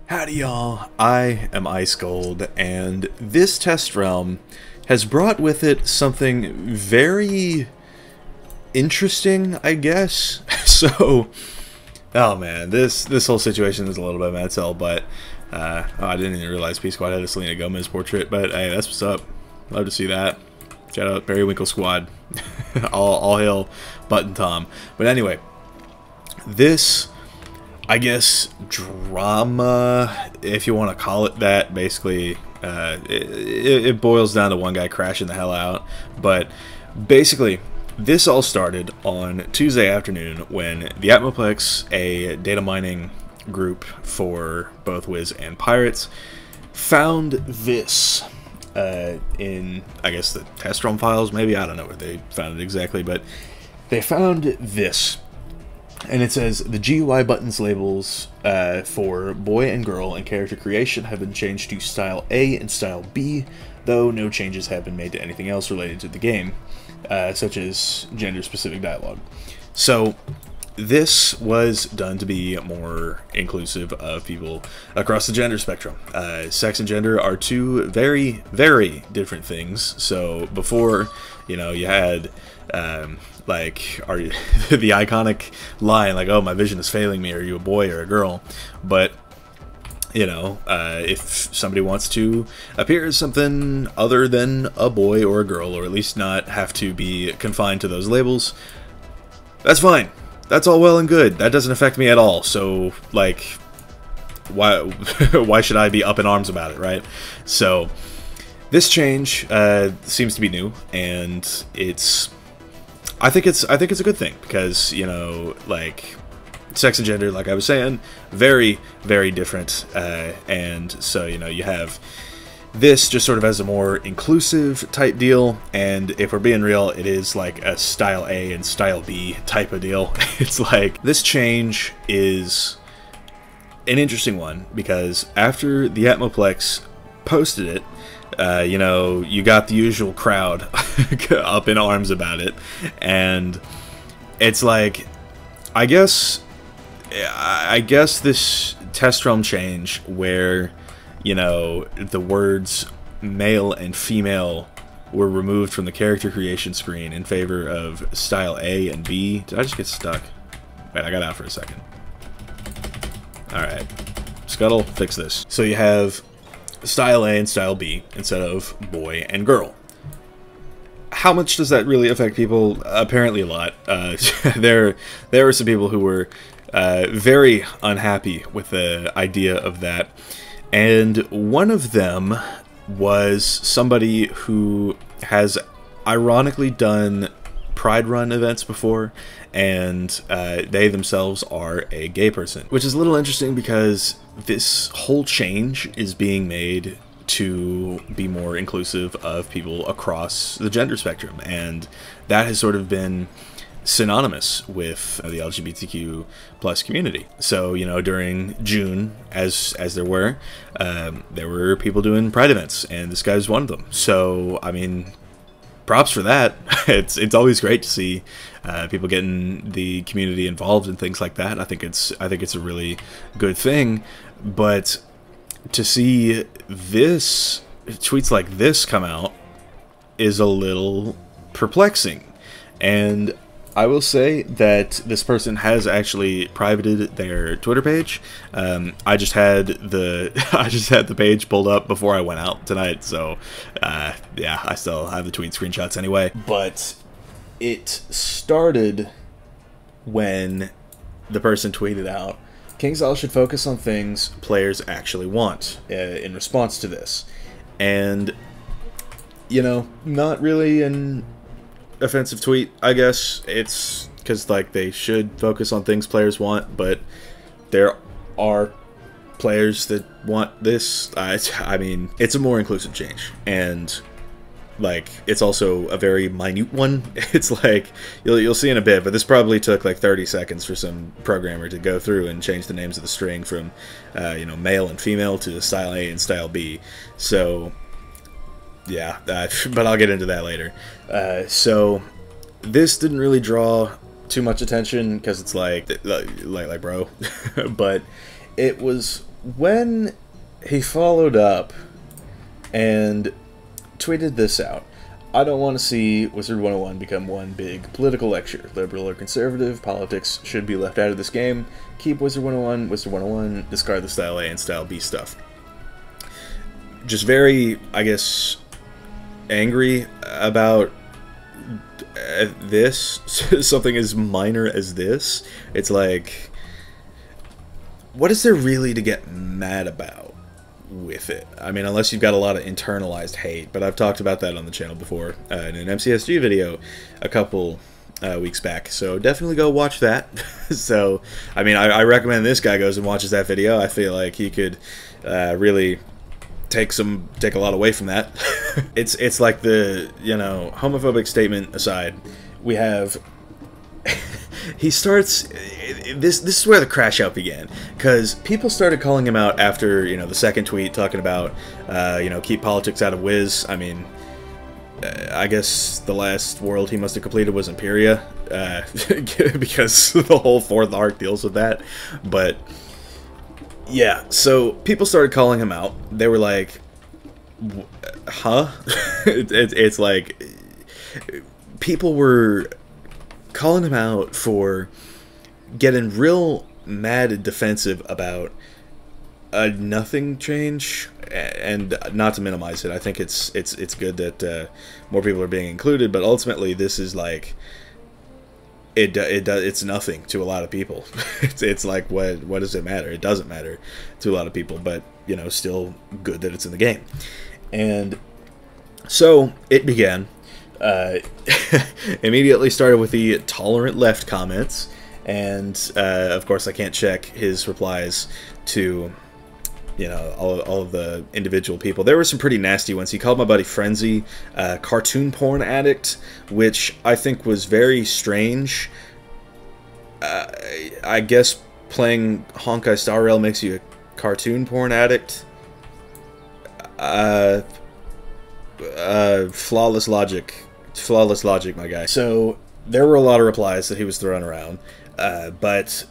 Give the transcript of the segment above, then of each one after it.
Howdy y'all, I am Ice Gold, and this test realm has brought with it something very interesting, I guess. So, oh man, this whole situation is a little bit mental, but I didn't even realize P Squad had a Selena Gomez portrait, but hey, that's what's up. Love to see that. Shout out Periwinkle Squad. all hail Button Tom. But anyway, this, I guess, drama, if you want to call it that, basically, it boils down to one guy crashing the hell out. But basically, this all started on Tuesday afternoon when the Atmoplex, a data mining group for both Wiz and Pirates, found this in, I guess, the test ROM files, maybe. I don't know where they found it exactly, but they found this. And it says, the GUI buttons labels for boy and girl and character creation have been changed to Style A and Style B, though no changes have been made to anything else related to the game, such as gender-specific dialogue. So, this was done to be more inclusive of people across the gender spectrum. Sex and gender are two very, very different things. So, before, you know, you had like, are you the iconic line like, oh, my vision is failing me, are you a boy or a girl? But you know, if somebody wants to appear as something other than a boy or a girl, or at least not have to be confined to those labels, that's fine. That's all well and good. That doesn't affect me at all. So, like, why why should I be up in arms about it, right? So this change seems to be new, and I think it's a good thing, because, you know, like, sex and gender, like I was saying, very, very different, and so, you know, you have this just sort of as a more inclusive type deal, and if we're being real, it is like a Style A and Style B type of deal. It's like, this change is an interesting one, because after the Atmoplex posted it, you know, you got the usual crowd up in arms about it, and it's like, I guess this test realm change where, you know, the words male and female were removed from the character creation screen in favor of Style A and B. Did I just get stuck? Wait, I got out for a second. Alright. Scuttle, fix this. So you have Style A and Style B instead of boy and girl. How much does that really affect people? Apparently a lot. There were some people who were very unhappy with the idea of that, and one of them was somebody who has ironically done Pride Run events before, and they themselves are a gay person, which is a little interesting because this whole change is being made to be more inclusive of people across the gender spectrum, and that has sort of been synonymous with the LGBTQ plus community. So, you know, during June, as there were people doing Pride events, and this guy's one of them. So, I mean, props for that. It's always great to see people getting the community involved in things like that. I think it's a really good thing. But to see this tweets like this come out is a little perplexing. And I will say that this person has actually privated their Twitter page. I just had the page pulled up before I went out tonight, so yeah, I still have the tweet screenshots anyway. But it started when the person tweeted out, KingsIsle should focus on things players actually want in response to this. And, you know, not really an offensive tweet, I guess. It's because, like, they should focus on things players want, but there are players that want this. I mean, it's a more inclusive change, and, like, it's also a very minute one. It's like, you'll see in a bit, but this probably took like 30 seconds for some programmer to go through and change the names of the string from you know, male and female to Style A and Style B. So yeah, but I'll get into that later. So this didn't really draw too much attention because it's like bro, but it was when he followed up and tweeted this out. I don't want to see Wizard 101 become one big political lecture. Liberal or conservative, politics should be left out of this game. Keep Wizard 101, Wizard 101, discard the Style A and Style B stuff. Just very, I guess, angry about this. Something as minor as this. It's like, what is there really to get mad about with it? I mean, unless you've got a lot of internalized hate, but I've talked about that on the channel before in an MCSG video a couple weeks back, so definitely go watch that. So, I mean, I recommend this guy goes and watches that video. I feel like he could really take a lot away from that. It's like the, you know, homophobic statement aside, we have he starts, this is where the crash out began, because people started calling him out after, you know, the second tweet talking about, you know, keep politics out of Wiz. I mean, I guess the last world he must have completed was Imperia, because the whole fourth arc deals with that. But yeah, so people started calling him out. They were like, huh? It's like, people were calling him out for getting real mad and defensive about a nothing change. And not to minimize it, I think it's good that more people are being included, but ultimately this is like, it's nothing to a lot of people. It's like, what does it matter? It doesn't matter to a lot of people, but, you know, still good that it's in the game. And so it began. Immediately started with the tolerant left comments, and of course I can't check his replies to, you know, all of the individual people. There were some pretty nasty ones. He called my buddy Frenzy cartoon porn addict, which I think was very strange. I guess playing Honkai Star Rail makes you a cartoon porn addict. Flawless logic, my guy. So there were a lot of replies that he was throwing around, but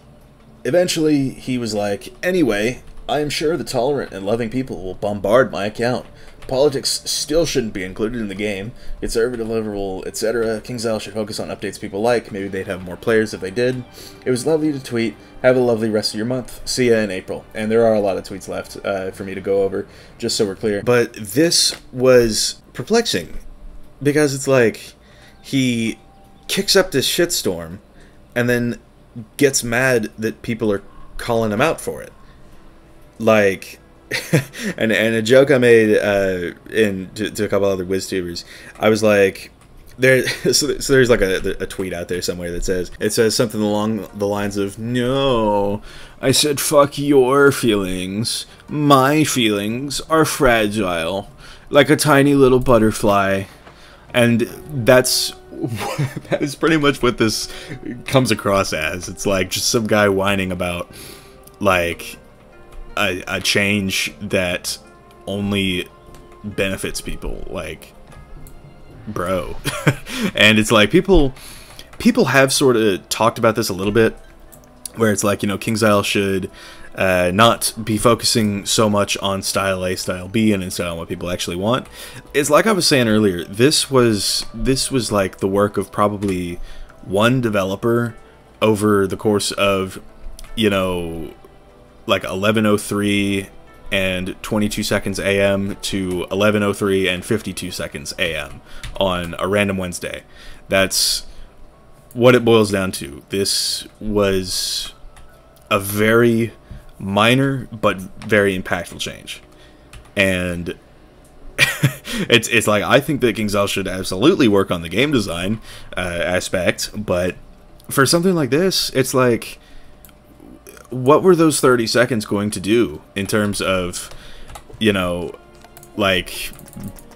eventually he was like, anyway, I am sure the tolerant and loving people will bombard my account. Politics still shouldn't be included in the game. Conservative, liberal, etc. KingsIsle should focus on updates people like. Maybe they'd have more players if they did. It was lovely to tweet. Have a lovely rest of your month. See ya in April. And there are a lot of tweets left for me to go over, just so we're clear. But this was perplexing, because it's like, he kicks up this shitstorm and then gets mad that people are calling him out for it. Like, and a joke I made to a couple other WizTubers, I was like, so there's like a tweet out there somewhere that says something along the lines of, no, I said fuck your feelings, my feelings are fragile, like a tiny little butterfly. And that is pretty much what this comes across as. It's like just some guy whining about, like, a change that only benefits people. Like, bro. And it's like, people have sort of talked about this a little bit, where it's like, you know, KingsIsle should not be focusing so much on Style A, Style B, and instead on what people actually want. It's like I was saying earlier, this was like the work of probably one developer over the course of, you know, like 11:03 and 22 seconds AM to 11:03 and 52 seconds AM on a random Wednesday. That's what it boils down to. This was a very minor but very impactful change, and it's like, I think that KingsIsle should absolutely work on the game design aspect, but for something like this, it's like, what were those 30 seconds going to do in terms of, you know, like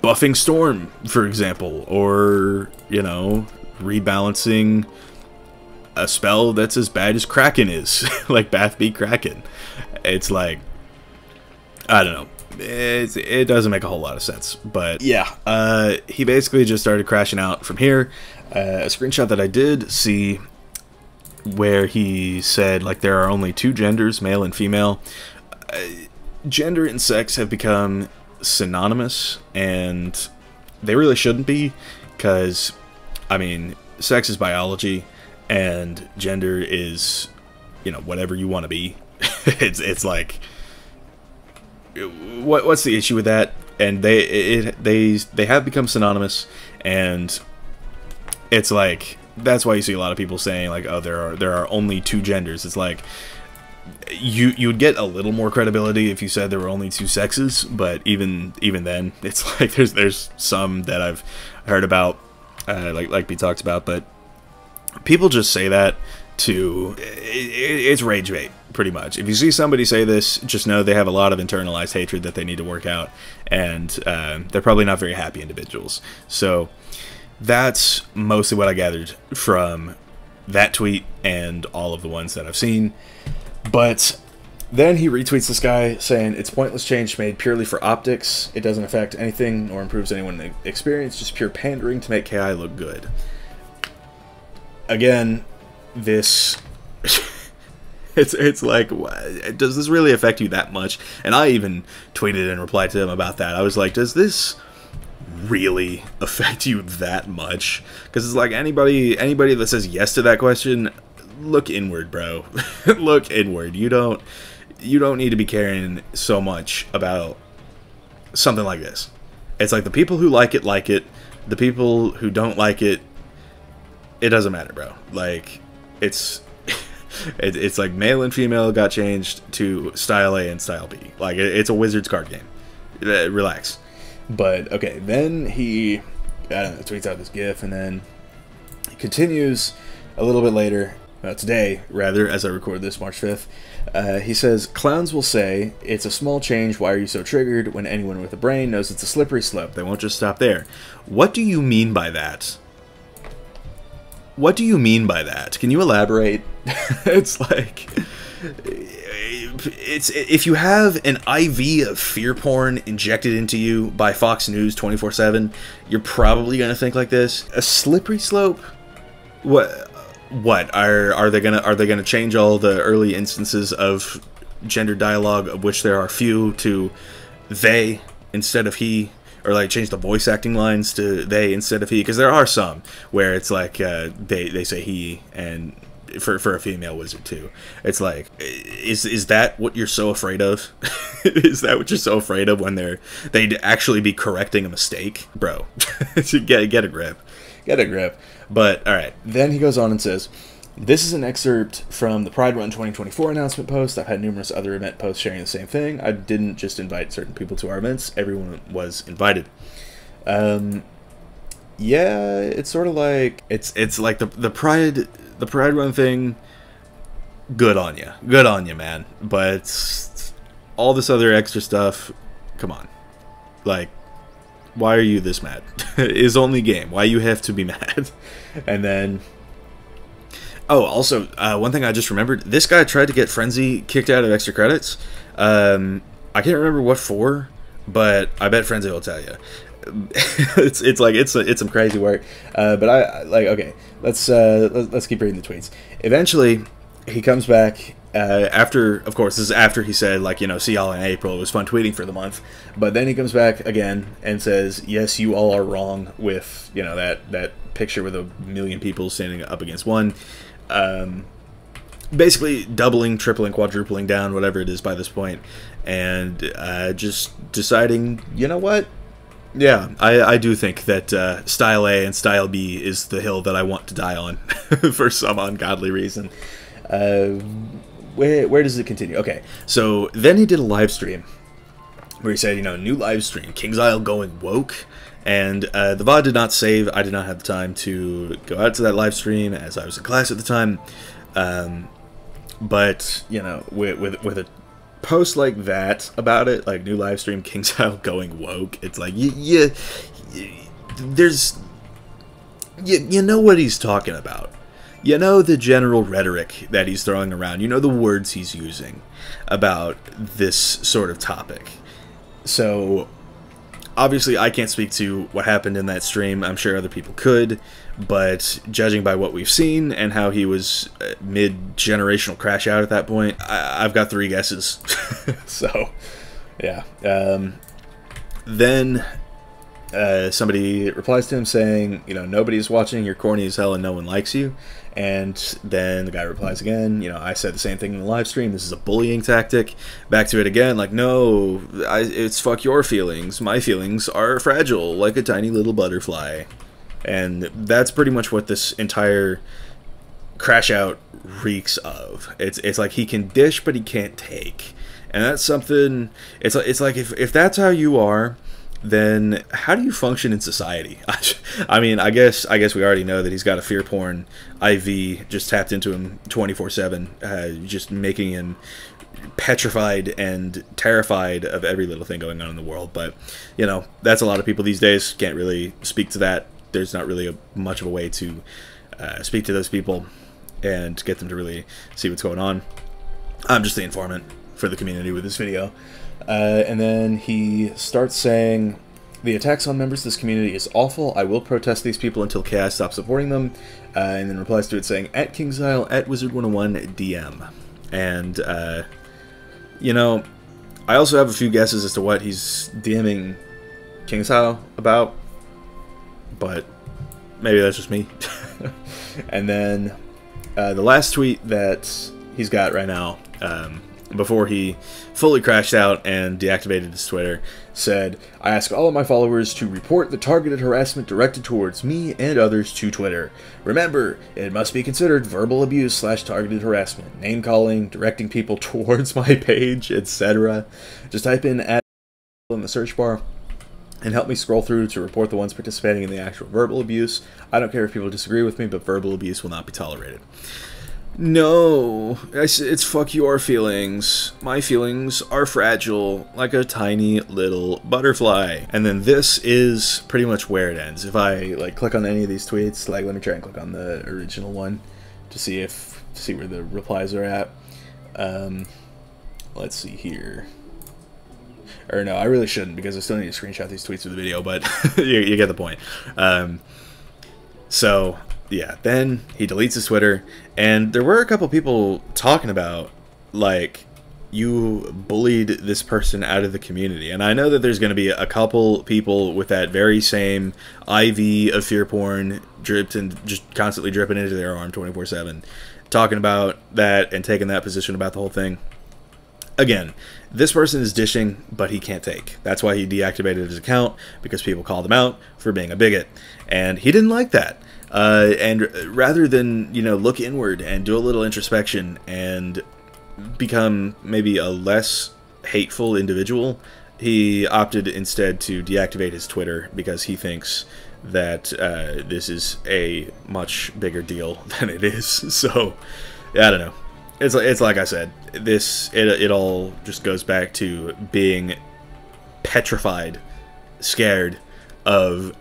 buffing Storm, for example, or, you know, rebalancing a spell that's as bad as Kraken is, like Bath Beat Kraken. It's like, I don't know, it doesn't make a whole lot of sense. But yeah, he basically just started crashing out from here. A screenshot that I did see where he said, like, there are only two genders, male and female. Gender and sex have become synonymous, and they really shouldn't be, because, I mean, sex is biology, and gender is, you know, whatever you want to be. It's like, what's the issue with that? And they have become synonymous, and it's like, that's why you see a lot of people saying, like, oh, there are only two genders. It's like, you'd get a little more credibility if you said there were only two sexes, but even then, it's like there's some that I've heard about, like we talked about, but people just say that to, it's rage bait, pretty much. If you see somebody say this, just know they have a lot of internalized hatred that they need to work out, and they're probably not very happy individuals. So that's mostly what I gathered from that tweet and all of the ones that I've seen. But then he retweets this guy saying, it's pointless change made purely for optics. It doesn't affect anything or improves anyone's experience, just pure pandering to make KI look good. Again, this... it's like, does this really affect you that much? And I even tweeted and replied to him about that. I was like, does this really affect you that much? Because it's like, anybody that says yes to that question, look inward, bro. Look inward. You don't need to be caring so much about something like this. It's like, the people who like it, the people who don't like it, it doesn't matter, bro. Like, it's it's like male and female got changed to style A and style B. Like, it's a Wizards card game. Relax. But okay, then he, I don't know, tweets out this GIF, and then he continues a little bit later, today rather, as I record this, March 5th. He says, clowns will say, it's a small change, why are you so triggered? When anyone with a brain knows it's a slippery slope, they won't just stop there. What do you mean by that? What do you mean by that? Can you elaborate? It's like, if you have an IV of fear porn injected into you by Fox News 24/7, you're probably gonna think like this. A slippery slope? What are they gonna change all the early instances of gender dialogue, of which there are few, to they instead of he? Or like change the voice acting lines to they instead of he? Because there are some where it's like they say he, and for a female wizard too. It's like, is that what you're so afraid of? Is that what you're so afraid of, when they'd actually be correcting a mistake, bro? Get a grip, get a grip. But all right, then he goes on and says, this is an excerpt from the Pride Run 2024 announcement post. I've had numerous other event posts sharing the same thing. I didn't just invite certain people to our events. Everyone was invited. Yeah, it's sort of like, it's like the Pride Run thing. Good on you. Good on you, man. But all this other extra stuff, come on. Like, why are you this mad? It's only game. Why you have to be mad? And then... oh, also, one thing I just remembered. This guy tried to get Frenzy kicked out of extra credits. I can't remember what for, but I bet Frenzy will tell you. it's some crazy work. But I like, okay, let's keep reading the tweets. Eventually, he comes back after, of course, this is after he said, like, you know, see y'all in April. It was fun tweeting for the month. But then he comes back again and says, yes, you all are wrong with, you know, that picture with 1 million people standing up against one. Basically doubling, tripling, quadrupling down, whatever it is by this point, and just deciding, you know what? Yeah, I do think that Style A and Style B is the hill that I want to die on for some ungodly reason. Where does it continue? Okay, so then he did a live stream where he said, you know, new live stream, KingsIsle going woke. And the VOD did not save. I did not have the time to go out to that live stream, as I was in class at the time. But, you know, with a post like that about it, like new live stream, KingsIsle going woke, it's like, you know what he's talking about. You know the general rhetoric that he's throwing around. You know the words he's using about this sort of topic. So... obviously I can't speak to what happened in that stream. I'm sure other people could, but judging by what we've seen and how he was mid-generational crash out at that point, I've got 3 guesses. So, yeah. Then somebody replies to him saying, you know, nobody's watching, you're corny as hell and no one likes you. And then the guy replies again, you know, I said the same thing in the live stream, this is a bullying tactic. Back to it again, like, no, it's fuck your feelings. My feelings are fragile, like a tiny little butterfly. And that's pretty much what this entire crash out reeks of. It's like he can dish, but he can't take. And that's something, it's like if that's how you are, then how do you function in society? I mean, I guess we already know that he's got a fear porn IV just tapped into him 24/7, just making him petrified and terrified of every little thing going on in the world. But, you know, that's a lot of people these days. Can't really speak to that. There's not really much of a way to speak to those people and get them to really see what's going on. I'm just the informant for the community with this video. And then he starts saying, the attacks on members of this community is awful. I will protest these people until Chaos stops supporting them. And then replies to it saying, at KingsIsle, at Wizard101 DM. And, you know, I also have a few guesses as to what he's DMing KingsIsle about. But maybe that's just me. And then the last tweet that he's got right now, before he fully crashed out and deactivated his Twitter, said, I ask all of my followers to report the targeted harassment directed towards me and others to Twitter. Remember, it must be considered verbal abuse / targeted harassment, name calling, directing people towards my page, etc. Just type in @ in the search bar and help me scroll through to report the ones participating in the actual verbal abuse. I don't care if people disagree with me, but verbal abuse will not be tolerated. No, it's fuck your feelings. My feelings are fragile, like a tiny little butterfly. And then this is pretty much where it ends. If I like click on any of these tweets, like let me try and click on the original one to see where the replies are at. Let's see here. Or no, I really shouldn't because I still need to screenshot these tweets for the video, but you get the point. So yeah, then he deletes his Twitter, and there were a couple people talking about, like, you bullied this person out of the community. And I know that there's going to be a couple people with that very same IV of fear porn dripped and just constantly dripping into their arm 24/7, talking about that and taking that position about the whole thing. Again, this person is dishing, but he can't take. That's why he deactivated his account, because people called him out for being a bigot. And he didn't like that. And rather than, you know, look inward and do a little introspection and become maybe a less hateful individual, he opted instead to deactivate his Twitter because he thinks that this is a much bigger deal than it is. So, I don't know. It's like I said, it all just goes back to being petrified, scared of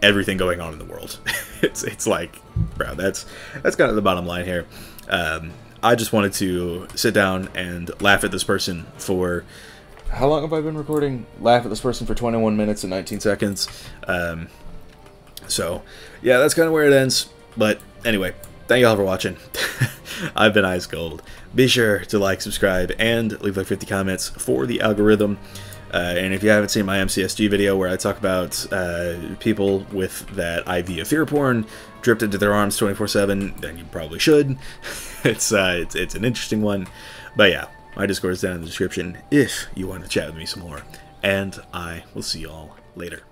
everything going on in the world. It's like, bro, that's kind of the bottom line here. I just wanted to sit down and laugh at this person for, how long have I been recording? Laugh at this person for 21 minutes and 19 seconds. So yeah, that's kind of where it ends. But anyway, thank y'all for watching. I've been Ice Gold. Be sure to like, subscribe, and leave like 50 comments for the algorithm. And if you haven't seen my MCSG video where I talk about people with that IV of fear porn dripped into their arms 24/7, then you probably should. It's an interesting one. But yeah, my Discord is down in the description if you want to chat with me some more. And I will see y'all later.